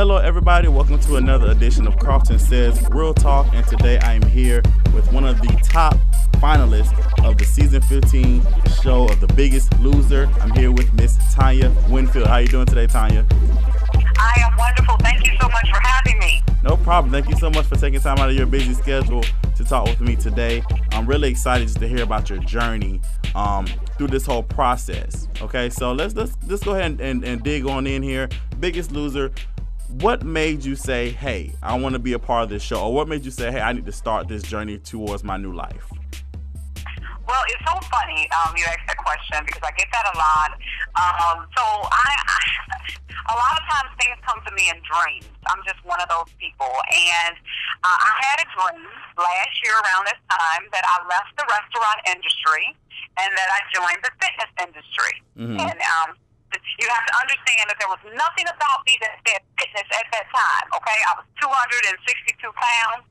Hello, everybody. Welcome to another edition of Karlton Says Real Talk. And today I am here with one of the top finalists of the season 15 show of The Biggest Loser. I'm here with Miss Tanya Winfield. How are you doing today, Tanya? I am wonderful. Thank you so much for having me. No problem. Thank you so much for taking time out of your busy schedule to talk with me today. I'm really excited just to hear about your journey through this whole process. Okay, so let's go ahead and dig on in here. Biggest Loser. What made you say, hey, I want to be a part of this show? Or what made you say, hey, I need to start this journey towards my new life? Well, it's so funny you asked that question because I get that a lot. A lot of times things come to me in dreams. I'm just one of those people. And I had a dream last year around this time that I left the restaurant industry and that I joined the fitness industry. Mm-hmm. And you have to understand that there was nothing about me that said fitness at that time, okay? I was 262 pounds.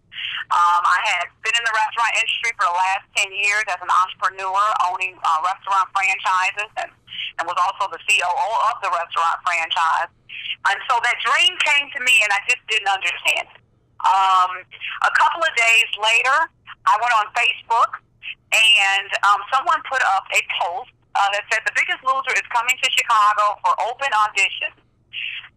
I had been in the restaurant industry for the last 10 years as an entrepreneur, owning restaurant franchises, and was also the COO of the restaurant franchise. And so that dream came to me, and I just didn't understand it. A couple of days later, I went on Facebook, and someone put up a post that said The Biggest Loser is coming to Chicago for open audition.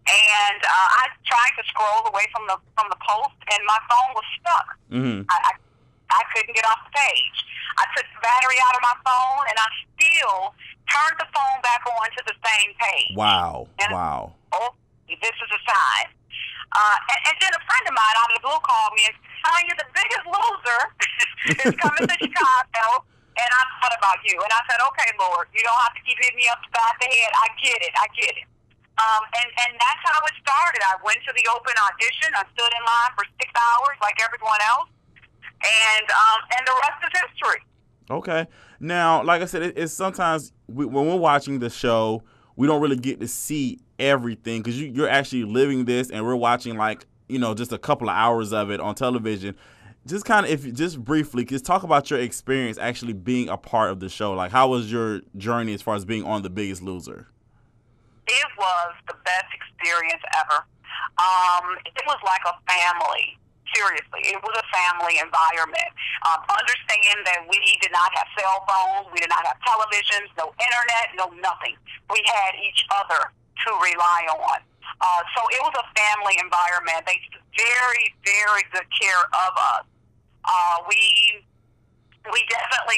And I tried to scroll away from the post, and my phone was stuck. Mm-hmm. I couldn't get off the page. I took the battery out of my phone, and I still turned the phone back on to the same page. Wow. And wow. Oh, this is a sign. And then a friend of mine out of the blue called me and said, Tanya, The Biggest Loser is coming to Chicago. And I thought about you. And I said, okay, Lord, you don't have to keep hitting me upside the head. I get it. And that's how it started. I went to the open audition. I stood in line for 6 hours like everyone else. And the rest is history. Okay. Now, like I said, it's sometimes when we're watching the show, we don't really get to see everything because you're actually living this and we're watching just a couple of hours of it on television. Just kind of, just briefly, just talk about your experience actually being a part of the show. Like, how was your journey as far as being on The Biggest Loser? It was the best experience ever. It was like a family. Seriously, it was a family environment. Understand that we did not have cell phones, we did not have televisions, no internet, no nothing. We had each other to rely on. So it was a family environment. They took very, very good care of us.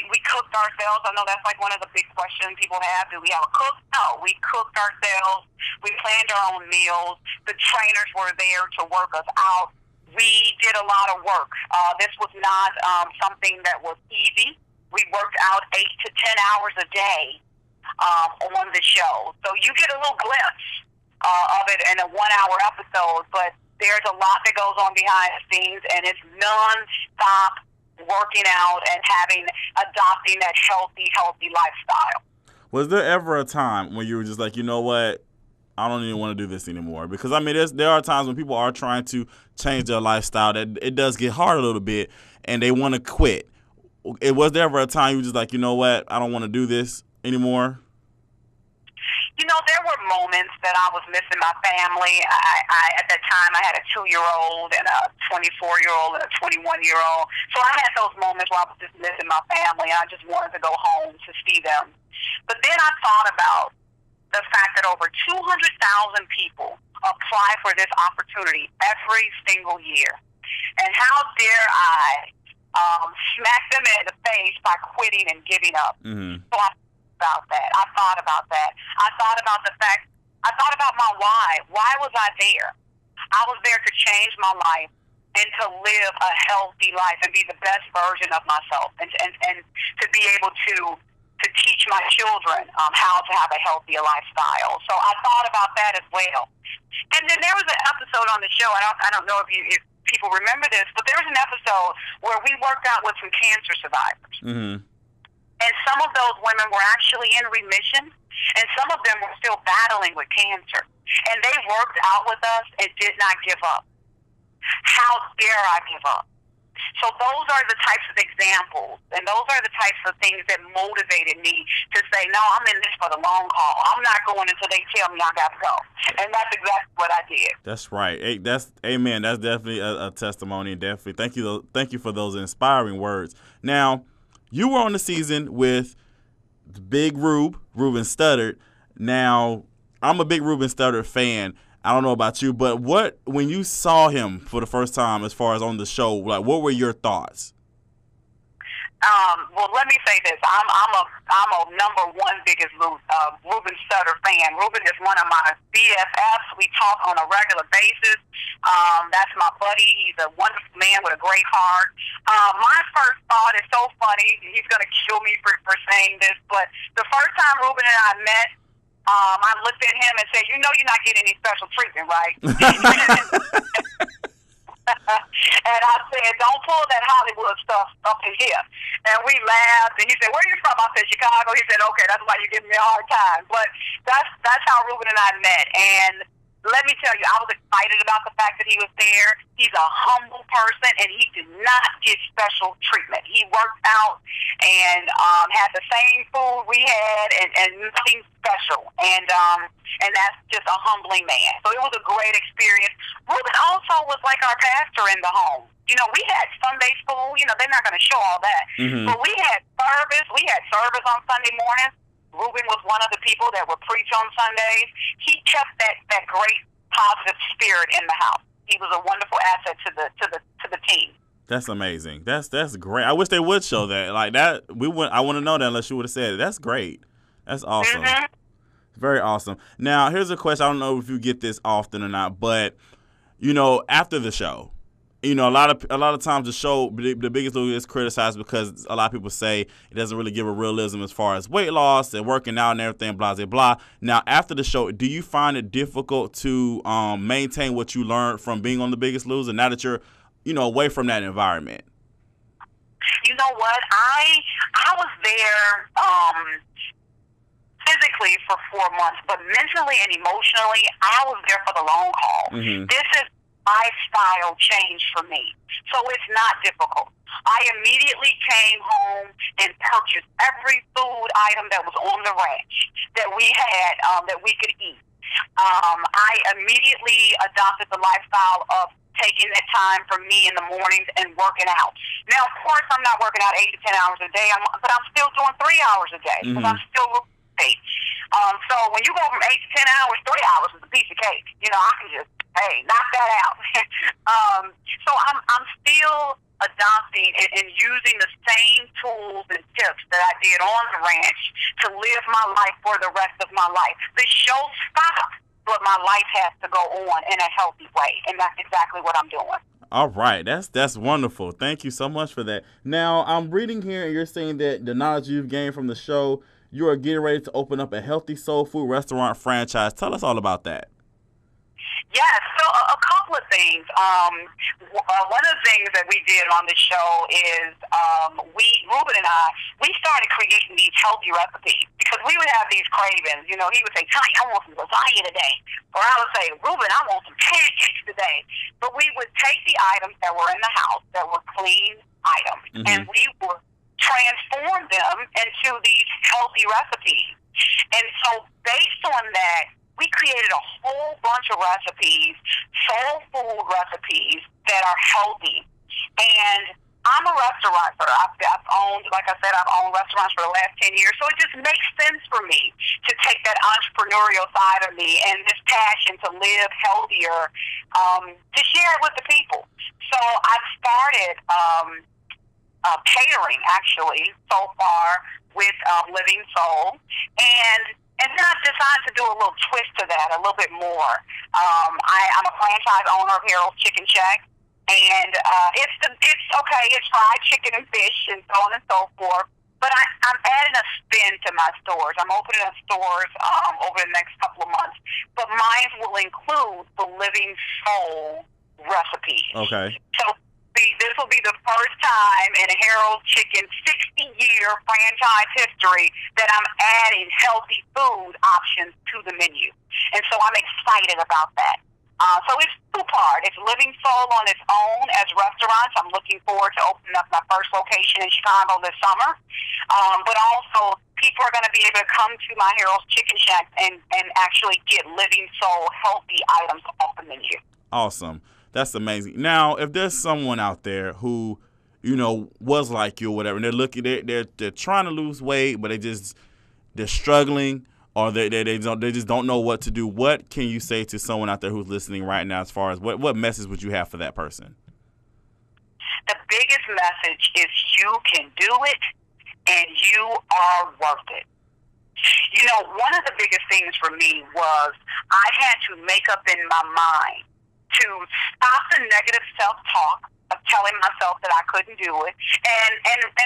We cooked ourselves. I know that's like one of the big questions people have. Do we have a cook? No, we cooked ourselves. We planned our own meals. The trainers were there to work us out. We did a lot of work. This was not something that was easy. We worked out 8 to 10 hours a day on the show. So you get a little glimpse of it in a 1-hour episode, but there's a lot that goes on behind the scenes, and it's non-stop working out and adopting that healthy lifestyle. Was there ever a time when you were just like, you know what, I don't even want to do this anymore? Because, I mean, there are times when people are trying to change their lifestyle that it does get hard a little bit, and they want to quit. Was there ever a time you were just like, you know what, I don't want to do this anymore? You know, there were moments that I was missing my family. At that time, I had a 2-year-old and a 24-year-old and a 21-year-old. So I had those moments where I was just missing my family, and I just wanted to go home to see them. But then I thought about the fact that over 200,000 people apply for this opportunity every single year. And how dare I smack them in the face by quitting and giving up? Mm-hmm. So I thought about that. I thought about my why. Why was I there? I was there to change my life and to live a healthy life and be the best version of myself and to be able to teach my children how to have a healthier lifestyle. So I thought about that as well. And then there was an episode on the show. I don't know if people remember this, but there was an episode where we worked out with some cancer survivors. Mm-hmm. And some of those women were actually in remission, and some of them were still battling with cancer. And they worked out with us and did not give up. How dare I give up? So those are the types of examples, and those are the types of things that motivated me to say, no, I'm in this for the long haul. I'm not going until they tell me I got to go. And that's exactly what I did. That's right. Hey, amen. That's definitely a testimony. Definitely. Thank you for those inspiring words. Now, you were on the season with the big Ruben Studdard. Now, I'm a big Ruben Studdard fan. I don't know about you, but when you saw him for the first time, as far as on the show, like, what were your thoughts? Well, let me say this: I'm a number one biggest Ruben Studdard fan. Ruben is one of my BFFs. We talk on a regular basis. That's my buddy. He's a wonderful man with a great heart. My first thought is so funny. He's going to kill me for saying this, but the first time Ruben and I met, I looked at him and said, "You know, you're not getting any special treatment, right?" And I said, "Don't pull that Hollywood stuff up in here." And we laughed, and he said, "Where are you from?" I said, "Chicago." He said, "Okay, that's why you're giving me a hard time." But that's how Ruben and I met. And let me tell you, I was excited about the fact that he was there. He's a humble person, and he did not get special treatment. He worked out and had the same food we had, and nothing special. And that's just a humbling man. So it was a great experience. Ruben also was like our pastor in the home. You know, we had Sunday school. You know, they're not going to show all that. Mm-hmm. But we had service. We had service on Sunday mornings. Ruben was one of the people that would preach on Sundays. He kept that great positive spirit in the house. He was a wonderful asset to the team. That's amazing. That's great. I wish they would show that. Like that, I want to know that unless you would have said it. That's great. That's awesome. Mm-hmm. Very awesome. Now, here's a question. I don't know if you get this often or not, but you know, after the show, you know, a lot of times the show, the Biggest Loser, is criticized because a lot of people say it doesn't really give a realism as far as weight loss and working out and everything, blah, blah, blah. Now, after the show, do you find it difficult to maintain what you learned from being on The Biggest Loser now that you're, you know, away from that environment? You know what? I was there physically for 4 months, but mentally and emotionally, I was there for the long haul. Mm-hmm. This is lifestyle change for me, so it's not difficult. I immediately came home and purchased every food item that was on the ranch that we had that we could eat. I immediately adopted the lifestyle of taking that time for me in the mornings and working out. Now, of course, I'm not working out 8 to 10 hours a day, but I'm still doing 3 hours a day because I'm still losing. So when you go from 8 to 10 hours, 3 hours is a piece of cake. You know, I can just knock that out. So I'm still adopting and using the same tools and tips that I did on the ranch to live my life for the rest of my life. The show stopped, but my life has to go on in a healthy way, and that's exactly what I'm doing. All right, that's wonderful. Thank you so much for that. Now, I'm reading here, and you're saying that the knowledge you've gained from the show, you are getting ready to open up a healthy soul food restaurant franchise. Tell us all about that. Yes, so a couple of things. One of the things that we did on the show is Ruben and I, we started creating these healthy recipes because we would have these cravings. You know, he would say, "Tanya, I want some lasagna today," or I would say, "Ruben, I want some pancakes today." But we would take the items that were in the house that were clean items, Mm-hmm. and we would transform them into these healthy recipes. And so based on that, we created a whole bunch of recipes, soul food recipes that are healthy. And I'm a restaurateur. I've owned restaurants for the last 10 years. So it just makes sense for me to take that entrepreneurial side of me and this passion to live healthier, to share it with the people. So I've started catering, actually, so far with Living Soul. And then I've decided to do a little twist to that, a little bit more. I'm a franchise owner of Harold's Chicken Shack, and it's okay. It's fried chicken and fish and so on and so forth. But I'm adding a spin to my stores. I'm opening up stores over the next couple of months. But mine will include the Living Soul recipes. Okay. So this will be the first time in Harold's Chicken 60-year franchise history that I'm adding healthy food options to the menu. And so I'm excited about that. So it's two-part. It's living soul on its own as restaurants. I'm looking forward to opening up my first location in Chicago this summer. But also, people are going to be able to come to My Hero's Chicken Shack and actually get living soul healthy items off the menu. Awesome. That's amazing. Now, if there's someone out there who, was like you or whatever, and they're trying to lose weight, but they're struggling, or they just don't know what to do, what can you say to someone out there who's listening right now as far as what message would you have for that person? The biggest message is you can do it, and you are worth it. One of the biggest things for me was I had to make up in my mind to stop the negative self-talk of telling myself that I couldn't do it. And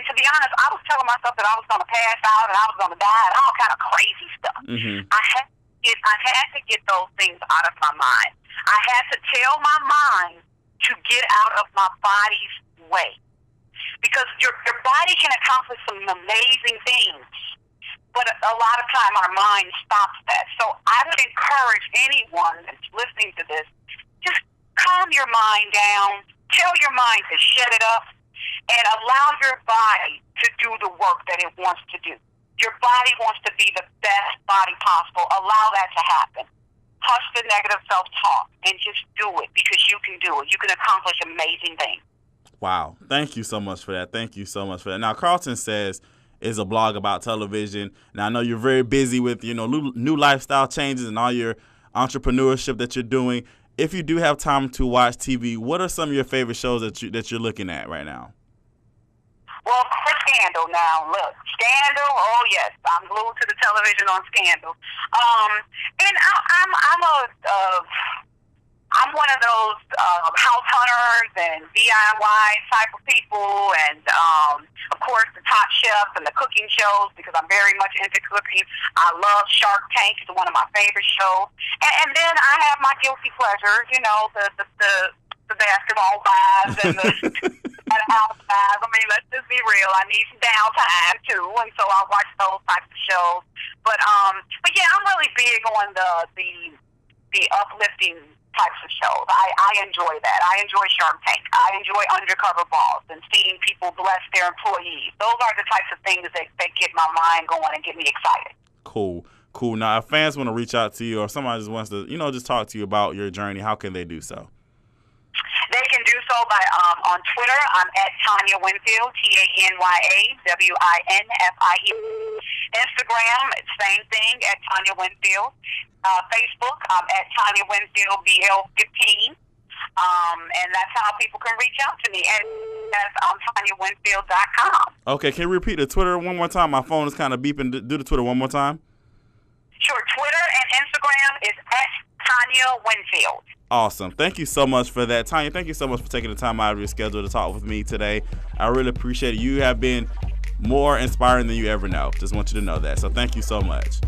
to be honest, I was telling myself that I was going to pass out and I was going to die and all kind of crazy stuff. Mm-hmm. I had to get those things out of my mind. I had to tell my mind to get out of my body's way. Because your body can accomplish some amazing things, but a lot of time our mind stops that. So I would encourage anyone that's listening to this, just calm your mind down, tell your mind to shut it up, and allow your body to do the work that it wants to do. Your body wants to be the best body possible. Allow that to happen. Hush the negative self-talk and just do it, because you can do it. You can accomplish amazing things. Wow. Thank you so much for that. Thank you so much for that. Now, Karlton Says is a blog about television. Now, I know you're very busy with, new lifestyle changes and all your entrepreneurship that you're doing. If you do have time to watch TV, what are some of your favorite shows that you're looking at right now? Well, for Scandal now. Look, Scandal, oh yes, I'm glued to the television on Scandal. And I'm one of those house hunters and DIY type of people, and of course the Top Chef and the cooking shows, because I'm very much into cooking. I love Shark Tank; it's one of my favorite shows. And then I have my guilty pleasures, the basketball wives and the housewives. I mean, let's just be real. I need some downtime too, and so I watch those types of shows. But yeah, I'm really big on the uplifting types of shows. I enjoy that. I enjoy Shark Tank. I enjoy Undercover Boss and seeing people bless their employees. Those are the types of things that get my mind going and get me excited. Cool. Now, if fans want to reach out to you, or somebody just wants to, just talk to you about your journey, how can they do so? They can do so by on Twitter. I'm at Tanya Winfield, TanyWinfield. Instagram, same thing, at Tanya Winfield. Facebook, I'm at Tanya Winfield BL15. And that's how people can reach out to me. And that's on TanyaWinfield.com. Okay, can you repeat the Twitter one more time? My phone is kind of beeping. Do the Twitter one more time. Sure. Twitter and Instagram is at Tanya Winfield. Awesome. Thank you so much for that. Tanya, thank you so much for taking the time out of your schedule to talk with me today. I really appreciate it. You have been more inspiring than you ever know. Just want you to know that. So thank you so much.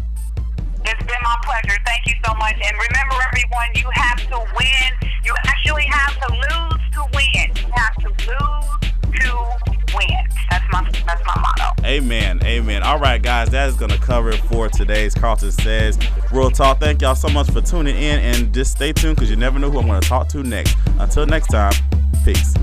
It's been my pleasure. Thank you so much. And remember, everyone, you have to win. You actually have to lose to win. You have to lose to win. That's my motto. Amen. All right, guys, that is going to cover it for today's Karlton Says Real Talk. Thank y'all so much for tuning in, and just stay tuned, because you never know who I'm going to talk to next. Until next time, peace.